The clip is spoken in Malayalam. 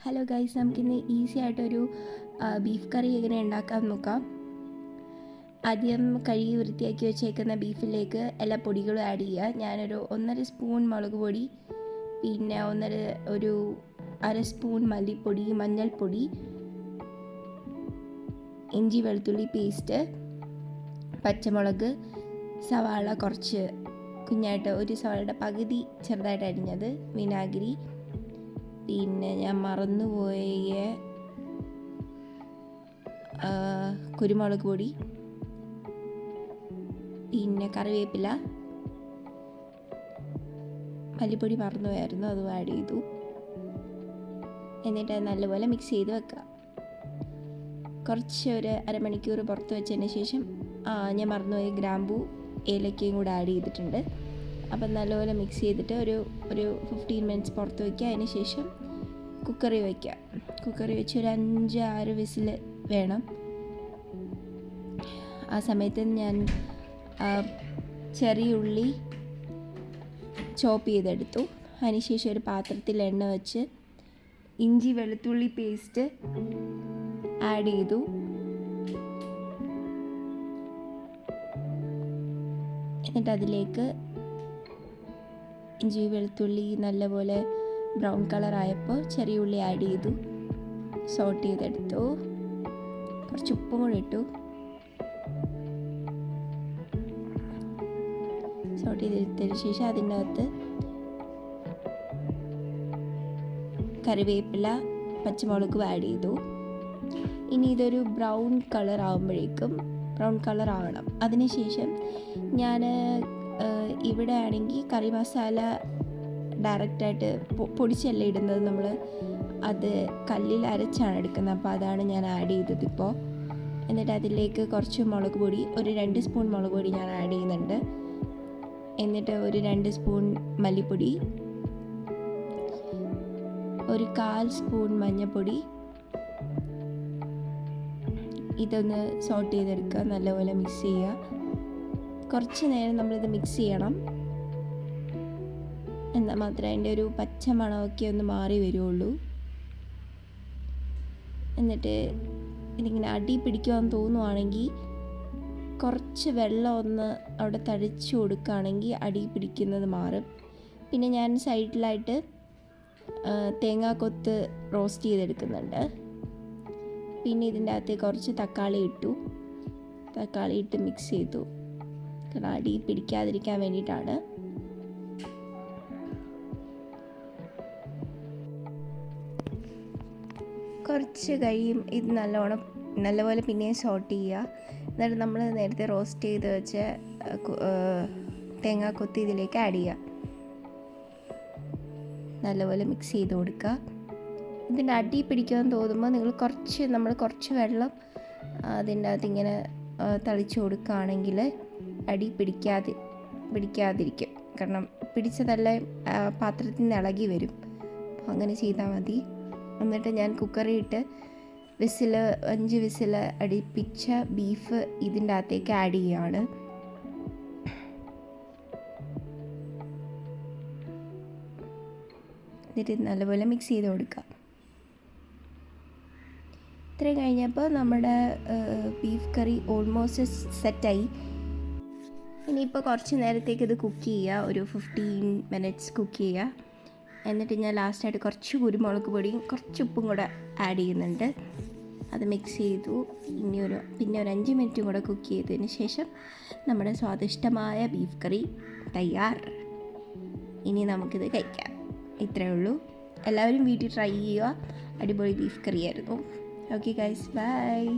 ഹലോ ഗൈസ്, നമുക്കിന്ന് ഈസി ആയിട്ടൊരു ബീഫ് കറി എങ്ങനെ ഉണ്ടാക്കാൻ നോക്കാം. ആദ്യം കഴുകി വൃത്തിയാക്കി വെച്ചേക്കുന്ന ബീഫിലേക്ക് എല്ലാ പൊടികളും ആഡ് ചെയ്യുക. ഞാനൊരു 1.5 സ്പൂൺ മുളക് പൊടി, പിന്നെ ഒരു 1/2 സ്പൂൺ മല്ലിപ്പൊടി, മഞ്ഞൾപ്പൊടി, ഇഞ്ചി വെളുത്തുള്ളി പേസ്റ്റ്, പച്ചമുളക്, സവാള കുറച്ച് കുഞ്ഞായിട്ട്, ഒരു സവാളയുടെ പകുതി ചെറുതായിട്ട് അരിഞ്ഞത്, വിനാഗിരി, പിന്നെ ഞാൻ മറന്നുപോയ കുരുമുളക് പൊടി, പിന്നെ കറിവേപ്പില, മല്ലിപ്പൊടി മറന്നുപോയായിരുന്നു, അതും ആഡ് ചെയ്തു. എന്നിട്ട് നല്ലപോലെ മിക്സ് ചെയ്ത് വെക്കുക. കുറച്ച് ഒരു അരമണിക്കൂർ പുറത്ത് വെച്ചതിന് ശേഷം ഞാൻ മറന്നുപോയ ഗ്രാമ്പൂ, ഏലക്കയും കൂടെ ആഡ് ചെയ്തിട്ടുണ്ട്. അപ്പം നല്ലപോലെ മിക്സ് ചെയ്തിട്ട് ഒരു 15 മിനിറ്റ്സ് പുറത്ത് വയ്ക്കുക. അതിന് ശേഷം കുക്കറിൽ വയ്ക്കുക. കുക്കറിൽ വെച്ച് ഒരു 5-6 വിസിൽ വേണം. ആ സമയത്ത് ഞാൻ ചെറിയ ഉള്ളി ചോപ്പ് ചെയ്തെടുത്തു. അതിനുശേഷം ഒരു പാത്രത്തിൽ എണ്ണ വെച്ച് ഇഞ്ചി വെളുത്തുള്ളി പേസ്റ്റ് ആഡ് ചെയ്തു. എന്നിട്ട് അതിലേക്ക് ഇഞ്ചി വെളുത്തുള്ളി നല്ലപോലെ ബ്രൗൺ കളർ ആയപ്പോൾ ചെറിയ ഉള്ളി ആഡ് ചെയ്തു, സോട്ട് ചെയ്തെടുത്തു. കുറച്ച് ഉപ്പും കൂടി ഇട്ടു. സോട്ട് ചെയ്തെടുത്തതിന് ശേഷം അതിൻ്റെ അകത്ത് കറിവേപ്പില, പച്ചമുളകും ആഡ് ചെയ്തു. ഇനി ഇതൊരു ബ്രൗൺ കളർ ആവണം. അതിനുശേഷം ഞാൻ ഇവിടെ ആണെങ്കിൽ കറി മസാല ഡയറക്റ്റായിട്ട് പൊടിച്ചല്ല ഇടുന്നത്, നമ്മൾ അത് കല്ലിൽ അരച്ചാണ് എടുക്കുന്നത്. അപ്പോൾ അതാണ് ഞാൻ ആഡ് ചെയ്തത് ഇപ്പോൾ. എന്നിട്ട് അതിലേക്ക് കുറച്ച് മുളക് പൊടി, ഒരു 2 സ്പൂൺ മുളക് പൊടി ഞാൻ ആഡ് ചെയ്യുന്നുണ്ട്. എന്നിട്ട് ഒരു 2 സ്പൂൺ മല്ലിപ്പൊടി, ഒരു 1/4 സ്പൂൺ മഞ്ഞൾപ്പൊടി, ഇതൊന്ന് സോട്ട് ചെയ്തെടുക്കുക. നല്ലപോലെ മിക്സ് ചെയ്യുക. കുറച്ച് നേരം നമ്മളിത് മിക്സ് ചെയ്യണം. എന്നാൽ മാത്രമേ അതിൻ്റെ ഒരു പച്ച മണമൊക്കെ ഒന്ന് മാറി വരുള്ളൂ. എന്നിട്ട് ഇതിങ്ങനെ അടി പിടിക്കുവാന്ന് തോന്നുവാണെങ്കിൽ കുറച്ച് വെള്ളം ഒന്ന് അവിടെ തളിച്ചു കൊടുക്കുകയാണെങ്കിൽ അടി പിടിക്കുന്നത് മാറും. പിന്നെ ഞാൻ സൈഡിലായിട്ട് തേങ്ങാക്കൊത്ത് റോസ്റ്റ് ചെയ്തെടുക്കുന്നുണ്ട്. പിന്നെ ഇതിൻ്റെ അകത്ത് കുറച്ച് തക്കാളി ഇട്ട് മിക്സ് ചെയ്തു. കാരണം അടി പിടിക്കാതിരിക്കാൻ വേണ്ടിയിട്ടാണ്. കുറച്ച് കഴിയും ഇത് നല്ലപോലെ പിന്നെയും സോട്ട് ചെയ്യുക. എന്നിട്ട് നമ്മൾ നേരത്തെ റോസ്റ്റ് ചെയ്ത് വെച്ച തേങ്ങാക്കൊത്ത് ഇതിലേക്ക് ആഡ് ചെയ്യുക. നല്ലപോലെ മിക്സ് ചെയ്ത് കൊടുക്കുക. ഇതിൻ്റെ അടി പിടിക്കുമെന്ന് തോന്നുമ്പോൾ നമ്മൾ കുറച്ച് വെള്ളം അതിൻ്റെ അകത്ത് ഇങ്ങനെ തളിച്ചു കൊടുക്കുകയാണെങ്കിൽ അടി പിടിക്കാതിരിക്കും. കാരണം പിടിച്ചതെല്ലാം പാത്രത്തിൽ നിന്ന് ഇളകി വരും. അപ്പോൾ അങ്ങനെ ചെയ്താൽ മതി. എന്നിട്ട് ഞാൻ കുക്കറിൽ ഇട്ട് 5 വിസിൽ അടുപ്പിച്ച ബീഫ് ഇതിൻ്റെ അകത്തേക്ക് ആഡ് ചെയ്യുകയാണ്. എന്നിട്ട് നല്ലപോലെ മിക്സ് ചെയ്ത് കൊടുക്കുക. ഇത്രയും കഴിഞ്ഞപ്പോൾ നമ്മുടെ ബീഫ് കറി ഓൾമോസ്റ്റ് സെറ്റായി. ഇനിയിപ്പോൾ കുറച്ച് നേരത്തേക്ക് ഇത് കുക്ക് ചെയ്യുക, ഒരു 15 മിനിറ്റ്സ് കുക്ക് ചെയ്യുക. എന്നിട്ട് ഞാൻ ലാസ്റ്റായിട്ട് കുറച്ച് കുരുമുളക് പൊടിയും കുറച്ച് ഉപ്പും കൂടെ ആഡ് ചെയ്യുന്നുണ്ട്. അത് മിക്സ് ചെയ്തു. പിന്നെ ഒരു 5 മിനിറ്റും കൂടെ കുക്ക് ചെയ്തതിന് ശേഷം നമ്മുടെ സ്വാദിഷ്ടമായ ബീഫ് കറി തയ്യാർ. ഇനി നമുക്കിത് കഴിക്കാം. ഇത്രയേ ഉള്ളൂ. എല്ലാവരും വീട്ടിൽ ട്രൈ ചെയ്യുക. അടിപൊളി ബീഫ് കറി ആയിരുന്നു. Okay guys, bye.